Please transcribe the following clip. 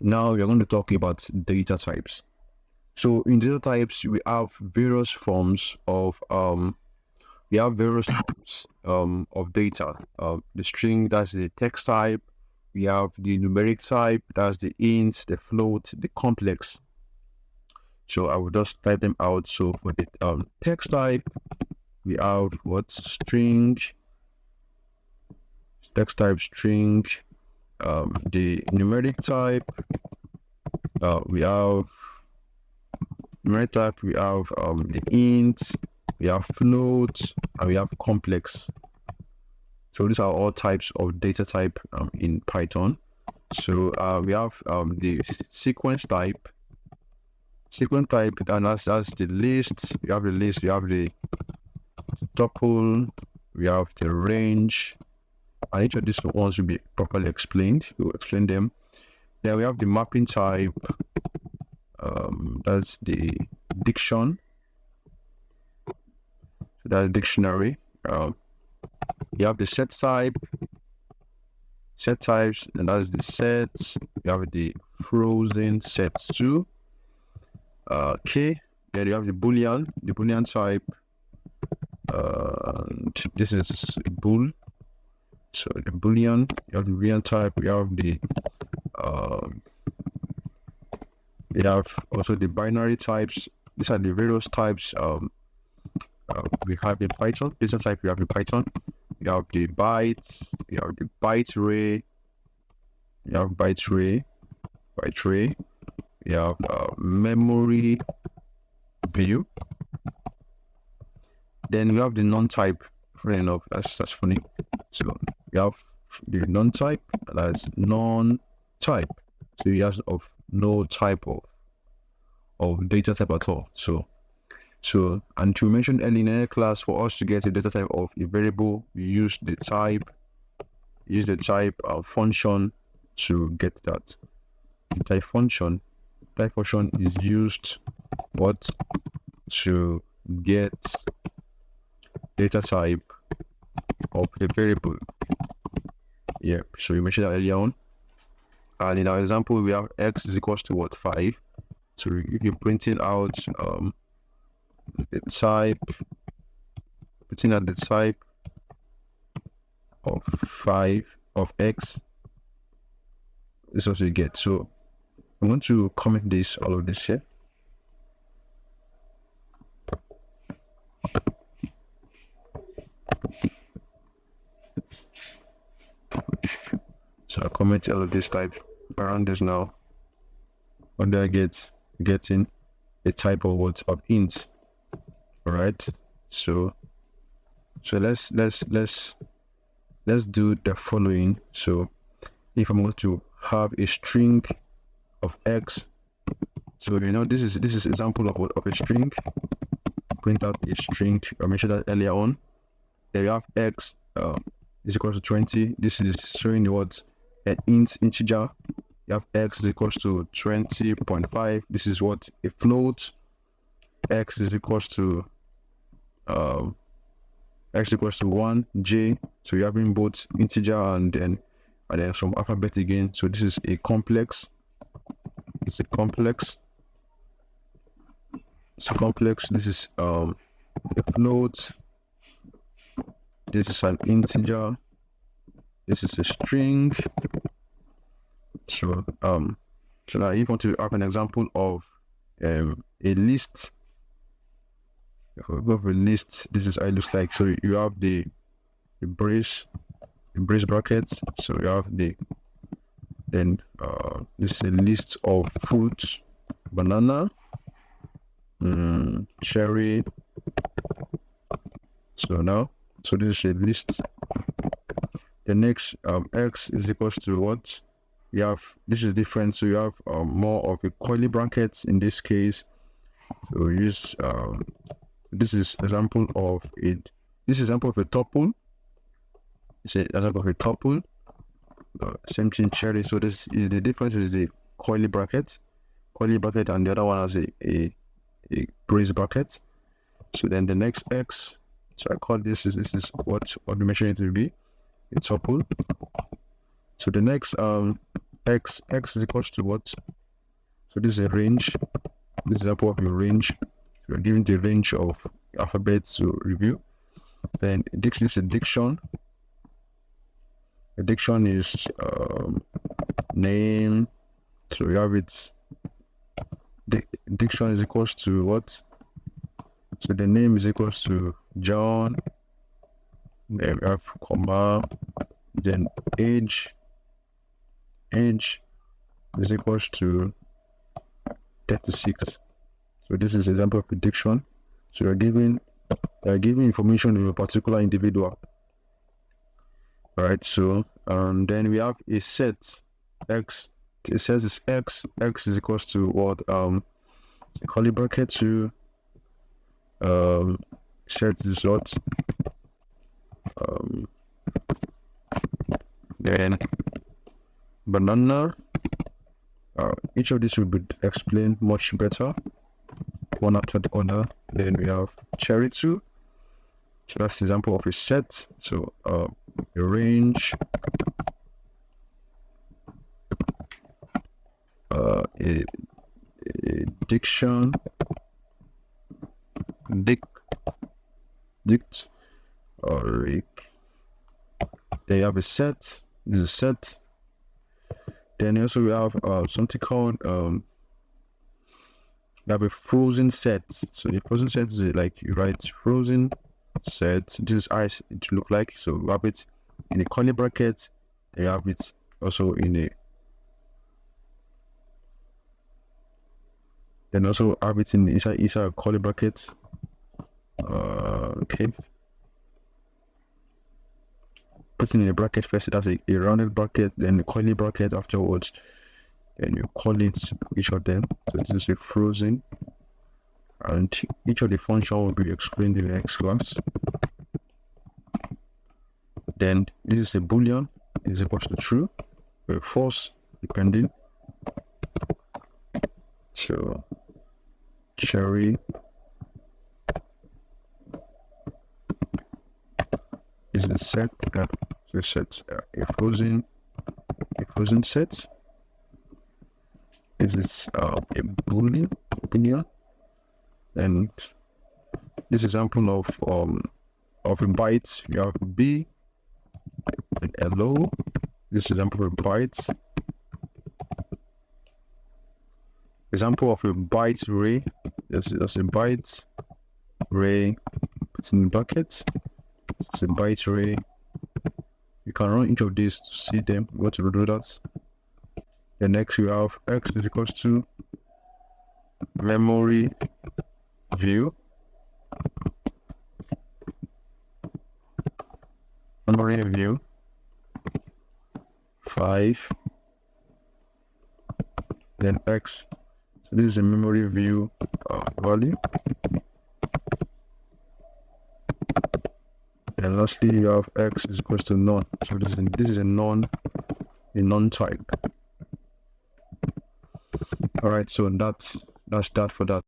Now we're going to talk about data types. So in data types, we have various forms of of data. The string, that's the text type. We have the numeric type, that's the int, the float, the complex. So I will just type them out. So for the text type, we have what string, text type string. The numeric type, we have numeric type. We have the int, we have float, and we have complex. So these are all types of data type in Python. So we have the sequence type. Sequence type, and that's the list. We have the list. We have the tuple. We have the range. And each of these ones will be properly explained. We'll explain them. Then we have the mapping type. That's the diction. So that's dictionary. You have the set type. Set types, and that's the sets. You have the frozen sets too. Okay. Then you have the boolean type. This is bool. So the boolean, you have the boolean type. We have the also the binary types. These are the various types we have in Python. Data type we have in Python. You have the bytes. You have the byte array. You have byte array. You have memory view. Then we have the non-type. Funny enough, that's funny. So we have the non-type, that's non-type. So you have of no type of data type at all. So and to mention earlier in a class, for us to get a data type of a variable, we use the type function to get that. The type function is used to get data type of the variable. Yeah, so we mentioned that earlier on. And in our example, we have x is equals to 5. So if you're printing out the type of 5 of x, this is what you get. So I'm going to comment all of this here. So I comment all of these types around this now. What do I getting a type of int. All right. So let's do the following. So if I'm going to have a string of x, so this is example of a string. Print out a string. I mentioned that earlier on. There you have x is equal to 20. This is showing an int integer. You have x is equals to 20.5. This is a float. X is equals to 1 j. So you're having both integer and then some alphabet again. So this is a complex. It's a complex. This is a float. This is an integer. This is a string. So now if you want to have an example of a list, this is how it looks like. So you have the brace brackets. So you have this is a list of fruits: banana, cherry. So this is a list. The next x is equals to what? This is different. So you have more of a curly brackets in this case. So we use this is example of it. This is example of a tuple. It's an example of a tuple. Same thing, cherry. So this is the difference is the curly bracket, and the other one has a brace bracket. So then the next x. So I call this is what we mentioned it to be. A tuple. So the next x is equals to what? So this is a range. This is an example of a range. We're given the range of alphabets to review. Then this is a diction. A diction is name. So we have it. Diction is equals to what? So the name is equals to John. Then we have comma. Then age is equals to 36. So this is an example of prediction. So you're giving information of a particular individual. All right. So then we have a set x. It says it's x. X is equals to what? Curly bracket to set is what? Then banana. Each of these will be explained much better one after the other. Then we have cherry 2. So that's the example of a set. So a range, a diction, dict, or they have a set. This is a set. Then also we have something called we have a frozen set. So the frozen set is like you write frozen set. This is how it look like. So we have it in a curly bracket. You have it also in a. Then also have it in inside a curly bracket. Okay. Put in a bracket first. That's a rounded bracket. Then a curly bracket afterwards. And you call it each of them. So this is a frozen, and each of the function will be explained in the next class. Then this is a boolean, is equals to true or false, depending. So cherry is the set. So set a frozen set. This is a boolean, and this example of a byte, you have B and hello. This example of a byte. Example of a byte array. There's a byte array. It's in the bucket. It's a byte array. You can run each of these to see them. Go to do that. The next we have x is equals to memory view. Memory view 5. Then x. So this is a memory view value. And lastly, you have x is equals to none. So this is a non type. All right, so that's that for that.